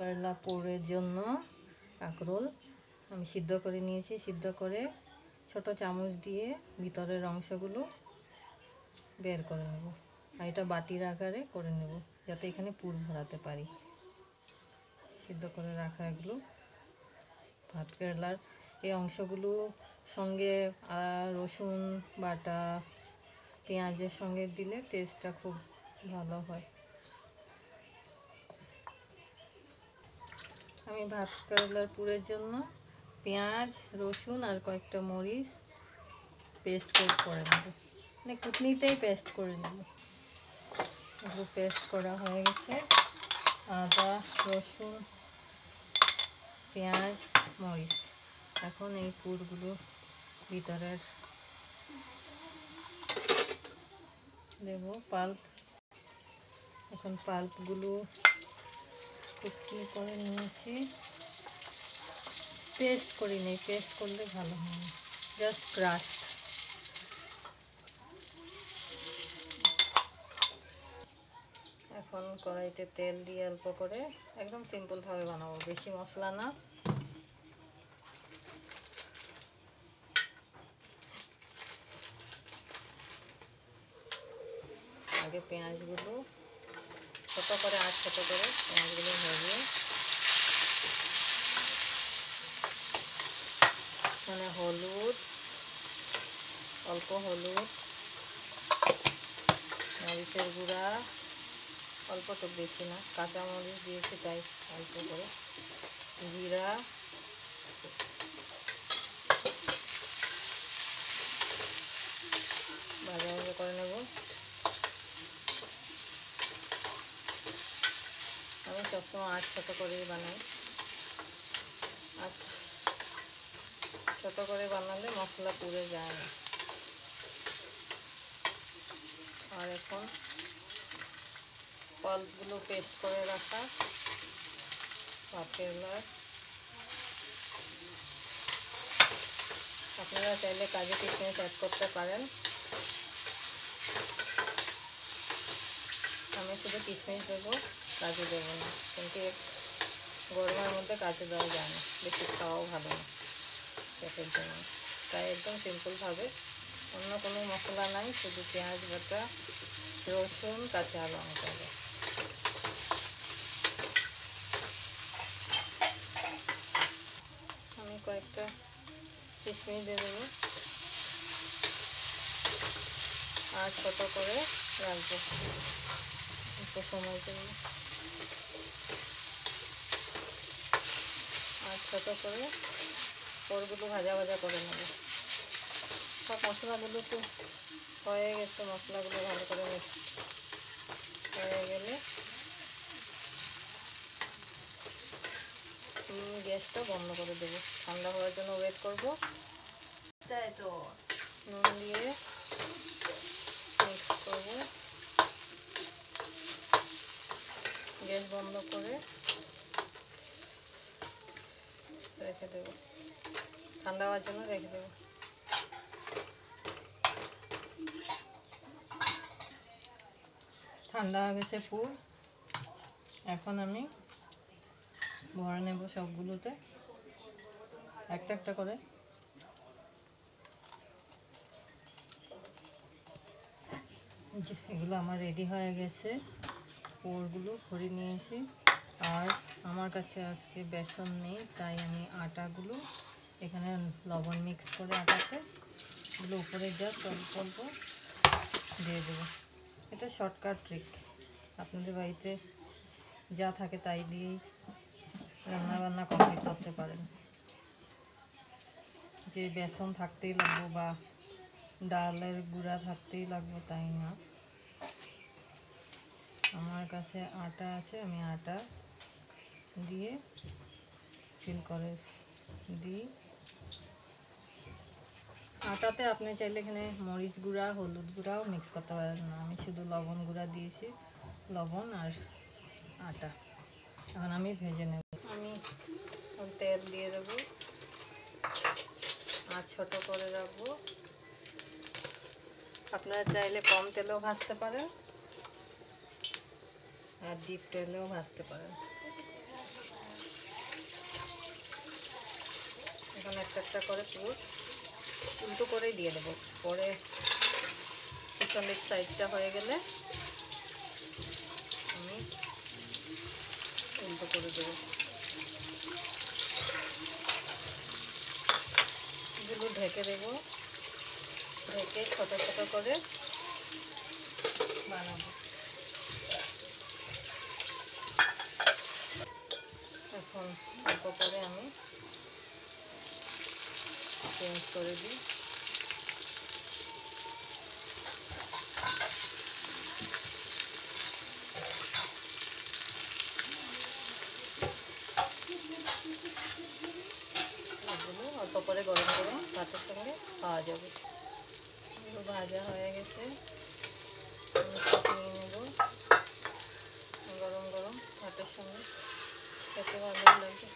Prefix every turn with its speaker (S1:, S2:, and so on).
S1: করলা পোড়ের জন্য কাঁকরোল আমি সিদ্ধ করে নিয়েছি। সিদ্ধ করে ছোট চামচ দিয়ে ভিতরের অংশগুলো বের করে নেব, আর এটা বাটির আকারে করে নেব যাতে এখানে পুর ভরাতে পারি। সিদ্ধ করে রাখা এগুলো ভাত কেরলার এই অংশগুলো সঙ্গে রসুন বাটা পেঁয়াজের সঙ্গে দিলে টেস্টটা খুব ভালো হয়। আমি ভাত কেরলার পুরের জন্য পেঁয়াজ রসুন আর কয়েকটা মরিচ পেস্ট করে নেব, মানে কুটনিতেই পেস্ট করে নেব। এগুলো পেস্ট করা হয়ে গেছে। আদা রসুন পেঁয়াজ মরিচ, এখন এই পুরগুলো ভিতরের দেব। পাল্প, এখন পাল্পগুলো কুটনি করে নিয়েছি, পেস্ট করি নেই, পেস্ট করলে ভালো হয়, জাস্ট ক্রাশ। এখন কড়াইতে তেল দিয়ে অল্প করে, একদম সিম্পলভাবে বানাবো, বেশি মশলা না। আগে পেঁয়াজগুলো ছোট করে ছোট করে পেঁয়াজগুলো ভেজে, মানে হলুদ, অল্প হলুদ, মরিচের গুঁড়া অল্প, তো বেশি না, কাঁচা মরিচ দিয়েছি তাই অল্প করে, জিরা, ভাজা ভাজা করে নেব। আমি সবসময় ছোট করেই বানাই, ছোট করে বানালে মশলা পুড়ে যায় না। আর এখন পাল্পগুলো পেস্ট করে রাখা ভাত কেরলার, আপনারা চাইলে কাজু কিশমিশ অ্যাড করতে পারেন। আমি শুধু কিশমিশ দেবো, কাজু দেবো না, কিন্তু গরমের মধ্যে কাজু দেওয়া যায় না, বেশি খাওয়াও ভালো না পেটের জন্য। তাই একদম সিম্পলভাবে, অন্য কোনো মশলা নাই, শুধু পেঁয়াজ বাটা রসুন কাঁচা লঙ্কা। আমি কয়েকটা কিশমিশ দিয়ে দেবো আর ছোট করে রাখবো একটু সময় জন্য। আর ছোট করে পোরগুলো ভাজা ভাজা করে নেব। সব মশলাগুলো তো হয়ে গেছে, মশলাগুলো ভালো করে মিক্স হয়ে গেলে গ্যাসটা বন্ধ করে দেবো, ঠান্ডা হওয়ার জন্য ওয়েট করবো। তাই তো নুন দিয়ে মিক্স করবো, গ্যাস বন্ধ করে রেখে দেবো, ঠান্ডা হওয়ার জন্য রেখে দেবো। ঠান্ডা হয়ে গেছে পুর, এখন আমি ভরে নেব সবগুলোতে একটা একটা করে। এগুলো আমার রেডি হয়ে গেছে, পোরগুলো ভরে নিয়েছি। আর আমার কাছে আজকে বেসন নেই, তাই আমি আটাগুলো এখানে লবণ মিক্স করে আটাতে এগুলো উপরে জাস্ট অল্প অল্প দিয়ে দেবো। এটা শর্টকাট ট্রিক, আপনাদের বাড়িতে যা থাকে তাই দিয়েই রান্নাবান্না কমপ্লিট করতে পারেন। যে বেসন থাকতেই লাগবে বা ডালের গুঁড়া থাকতেই লাগবে তাই না, আমার কাছে আটা আছে, আমি আটা দিয়ে ফিল করে দিই। আটাতে আপনি চাইলে এখানে মরিচ গুঁড়া হলুদ গুঁড়াও মিক্স করতে পারেন না, আমি শুধু লবণ গুঁড়া দিয়েছি, লবণ আর আটা। এখন আমি ভেজে নেব, আমি তেল দিয়ে দেবো আর ছোট করে রাখবো। আপনারা চাইলে কম তেলেও ভাজতে পারেন আর ডিপ তেলেও ভাজতে পারেন। এখন একটা একটা করে পুরো উল্টো করেই দিয়ে দেবো। পরে পিছনের সাইডটা হয়ে গেলে আমি উল্টো করে দেবো। এগুলো ঢেকে দেবো, ঢেকে ছোট ছোট করে বানাবো। এখন অল্প করে আমি চেঞ্জ করে দিই। এগুলো অল্প করে গরম গরম ভাতের সঙ্গে খাওয়া যাবে। এগুলো ভাজা হয়ে গেছে, আমি সব নিয়ে নেব। গরম গরম ভাতের সঙ্গে খেতে ভালোই লাগে।